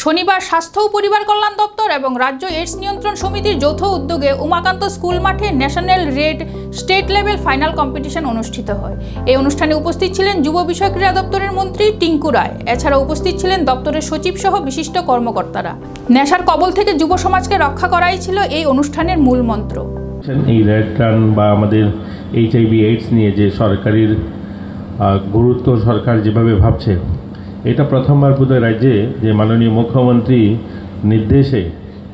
শনিবার স্বাস্থ্য ও পরিবার কল্যাণ দপ্তর এবং রাজ্য এইডস নিয়ন্ত্রণ সমিতির যৌথ উদ্যোগে উমাকান্ত স্কুল মাঠে national red state level final competition অনুষ্ঠিত হয়। এই অনুষ্ঠানে উপস্থিত ছিলেন যুব বিষয় ক্রীড়া দপ্তরের মন্ত্রী টিঙ্কু রায়। এছাড়া উপস্থিত ছিলেন দপ্তরের সচিব সহ বিশিষ্ট কর্মকর্তারা। নেশার কবল থেকে যুব সমাজকে রক্ষা করাই ছিল এই অনুষ্ঠানের মূল মন্ত্র। এই রেড রান বা আমাদের HIV এইডস নিয়ে যে সরকারের গুরুত্ব সরকার যেভাবে ভাবছে, এটা প্রথমবার বোধহয় রাজ্যে যে মাননীয় মুখ্যমন্ত্রী নির্দেশে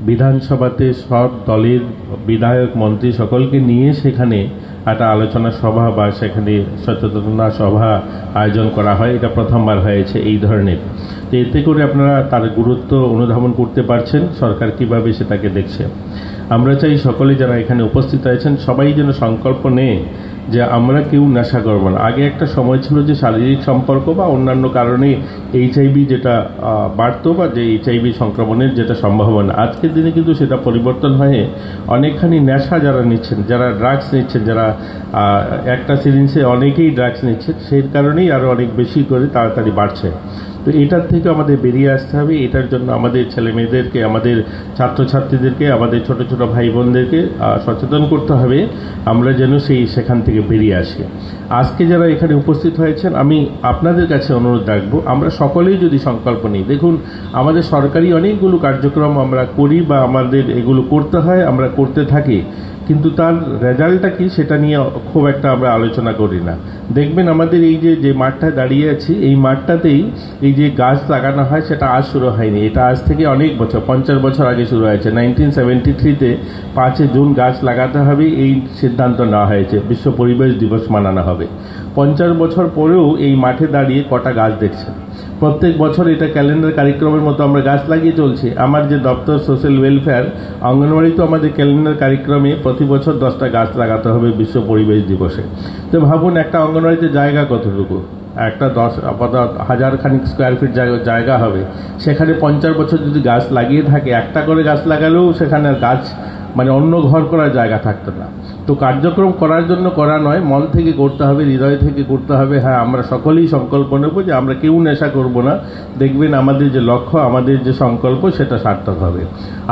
বিধানসভাতে সব দলের বিধায়ক মন্ত্রী সকলকে নিয়ে সেখানে একটা আলোচনা সভা বা সেখানে সচেতনতা সভা আয়োজন করা হয়। এটা প্রথমবার হয়েছে এই ধরনের। তো এতে করে আপনারা তার গুরুত্ব অনুধাবন করতে পারছেন সরকার কিভাবে সেটাকে দেখছে। আমরা চাই সকলে যারা এখানে উপস্থিত আছেন সবাই যেন সংকল্প নেয় যে আমরা কেউ নেশা করব না। আগে একটা সময় ছিল যে শারীরিক সম্পর্ক বা অন্যান্য কারণে HIV যেটা বাড়তো বা যে HIV সংক্রমণের যেটা সম্ভাবনা, আজকের দিনে কিন্তু সেটা পরিবর্তন হয়ে অনেকখানি নেশা যারা নিচ্ছেন, যারা ড্রাগস নিচ্ছেন, যারা একটা সিরিঞ্জে অনেকেই ড্রাগস নিচ্ছেন, সেই কারণেই আরও অনেক বেশি করে তাড়াতাড়ি বাড়ছে। তো এটার থেকে আমাদের বেরিয়ে আসতে হবে। এটার জন্য আমাদের ছেলে মেয়েদেরকে, আমাদের ছাত্রছাত্রীদেরকে, আমাদের ছোট ছোট ভাই বোনদেরকে সচেতন করতে হবে আমরা যেন সেখান থেকে বেরিয়ে আসি। আজকে যারা এখানে উপস্থিত হয়েছেন, আমি আপনাদের কাছে অনুরোধ রাখবো আমরা সকলেই যদি সংকল্প নিই। দেখুন, আমাদের সরকারি অনেকগুলো কার্যক্রম আমরা করি বা আমাদের এগুলো করতে হয়, আমরা করতে থাকি, কিন্তু তার রেজাল্টটা কি সেটা নিয়ে খুব একটা আমরা আলোচনা করি না। দেখবেন আমাদের এই যে মাঠটায় দাঁড়িয়ে আছি, এই মাঠটাতেই এই যে গাছ লাগানো হয় সেটা আজ শুরু হয়নি। এটা আজ থেকে অনেক বছর, 50 বছর আগে শুরু হয়েছে। 1973-তে 5 জুন গাছ লাগাতে হবে এই সিদ্ধান্ত নেওয়া হয়েছে, বিশ্ব পরিবেশ দিবস মানানো হবে। 50 বছর পরেও এই মাঠে দাঁড়িয়ে কটা গাছ দেখছেন। প্রত্যেক বছর এটা ক্যালেন্ডার কার্যক্রমের মতো আমরা গাছ লাগিয়ে চলছি। আমার যে দপ্তর সোশ্যাল ওয়েলফেয়ার, অঙ্গনওয়াড়ি তো আমাদের ক্যালেন্ডার কার্যক্রমে প্রতি বছর 10টা গাছ লাগাতে হবে বিশ্ব পরিবেশ দিবসে। তো ভাবুন একটা অঙ্গনওয়াড়িতে জায়গা কতটুকু, একটা 10,000 খানিক স্কোয়ার ফিট জায়গা হবে, সেখানে 50 বছর যদি গাছ লাগিয়ে থাকে, একটা করে গাছ লাগালেও সেখানে গাছ মানে অন্য ঘর করার জায়গা থাকতো না। তো কার্যক্রম করার জন্য করা নয়, মন থেকে করতে হবে, হৃদয় থেকে করতে হবে। হ্যাঁ, আমরা সকলেই সংকল্প নেব যে আমরা কেউ নেশা করব না। দেখবেন আমাদের যে লক্ষ্য, আমাদের যে সংকল্প সেটা সার্থক হবে।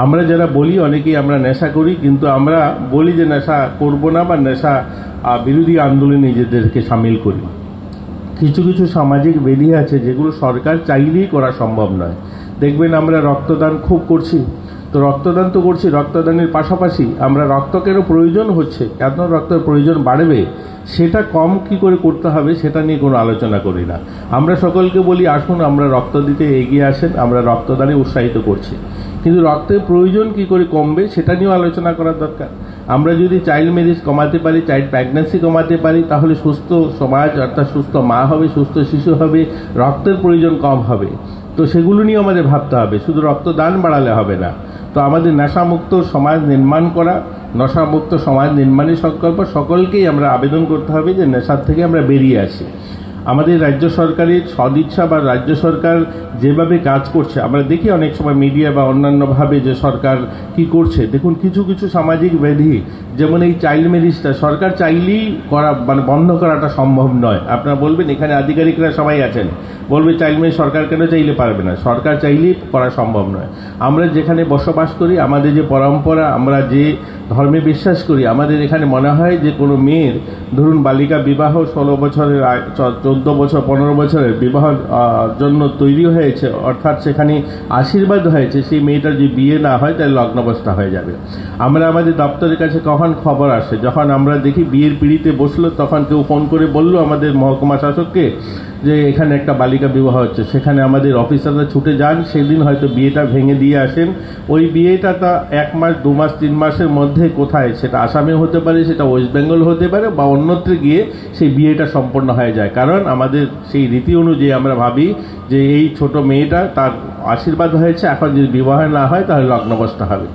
আমরা যারা বলি অনেকেই আমরা নেশা করি, কিন্তু আমরা বলি যে নেশা করব না বা নেশা বিরোধী আন্দোলনে নিজেদেরকে সামিল করি। কিছু কিছু সামাজিক বিধি আছে যেগুলো সরকার চাইলেই করা সম্ভব নয়। দেখবেন আমরা রক্তদান খুব করছি, তো রক্তদান তো করছি, রক্তদানের পাশাপাশি আমরা রক্ত কেন প্রয়োজন হচ্ছে, কেন রক্তের প্রয়োজন বাড়বে, সেটা কম কি করে করতে হবে সেটা নিয়ে কোনো আলোচনা করি না। আমরা সকলকে বলি আসুন আমরা রক্ত দিতে এগিয়ে আসেন, আমরা রক্তদানে উৎসাহিত করছি, কিন্তু রক্তের প্রয়োজন কি করে কমবে সেটা নিয়েও আলোচনা করার দরকার। আমরা যদি চাইল্ড ম্যারেজ কমাতে পারি, চাইল্ড প্রেগন্যান্সি কমাতে পারি, তাহলে সুস্থ সমাজ অর্থাৎ সুস্থ মা হবে, সুস্থ শিশু হবে, রক্তের প্রয়োজন কম হবে। তো সেগুলো নিয়ে আমাদের ভাবতে হবে, শুধু রক্তদান বাড়ালে হবে না। তো আমাদের নেশামুক্ত সমাজ নির্মাণ করা, নেশামুক্ত সমাজ নির্মাণের সংকল্প সকলকেই আমরা আবেদন করতে হবে যে নেশার থেকে আমরা বেরিয়ে আসি। আমাদের রাজ্য সরকারের সদিচ্ছা বা রাজ্য সরকার যেভাবে কাজ করছে, আমরা দেখি অনেক সময় মিডিয়া বা অন্যান্যভাবে যে সরকার কি করছে। দেখুন, কিছু কিছু সামাজিক ব্যাধি যেমন এই চাইল্ড ম্যারেজটা সরকার চাইলেই করা মানে বন্ধ করাটা সম্ভব নয়। আপনারা বলবেন এখানে আধিকারিকরা সবাই আছেন, বলবে চাইল্ড ম্যারেজ সরকার কেন চাইলে পারবে না, সরকার চাইলেই করা সম্ভব নয়। আমরা যেখানে বসবাস করি, আমাদের যে পরম্পরা, আমরা যে ধর্মে বিশ্বাস করি, আমাদের এখানে মনে হয় যে কোনো মেয়ের ধরুন বালিকা বিবাহ 16 বছরের 14 বছর 15 বছরের বিবাহ জন্য তৈরি হয়েছে, অর্থাৎ সেখানে আশীর্বাদ হয়েছে, সেই মেয়েটার যে বিয়ে না হয় তাহলে লগ্নাবস্থা হয়ে যাবে। আমরা আমাদের দপ্তরের কাছে কখন খবর আসে, যখন আমরা দেখি বিয়ের পিঁড়িতে বসলো, তখন কেউ ফোন করে বললো আমাদের মহকুমা শাসককে যে এখানে একটা বালিকা বিবাহ হচ্ছে, সেখানে আমাদের অফিসাররা ছুটে যান, সেদিন হয়তো বিয়েটা ভেঙে দিয়ে আসেন। ওই বিয়েটা তা 1 মাস 2 মাস 3 মাসের মধ্যে কোথায়, সেটা আসামে হতে পারে, সেটা ওয়েস্ট বেঙ্গল হতে পারে বা অন্যত্র গিয়ে সেই বিয়েটা সম্পন্ন হয়ে যায়। কারণ আমাদের সেই রীতি অনুযায়ী আমরা ভাবি যে এই ছোট মেয়েটা তার আশীর্বাদ হয়েছে, এখন যদি বিবাহ না হয় তাহলে লগ্নাবস্থা হবে।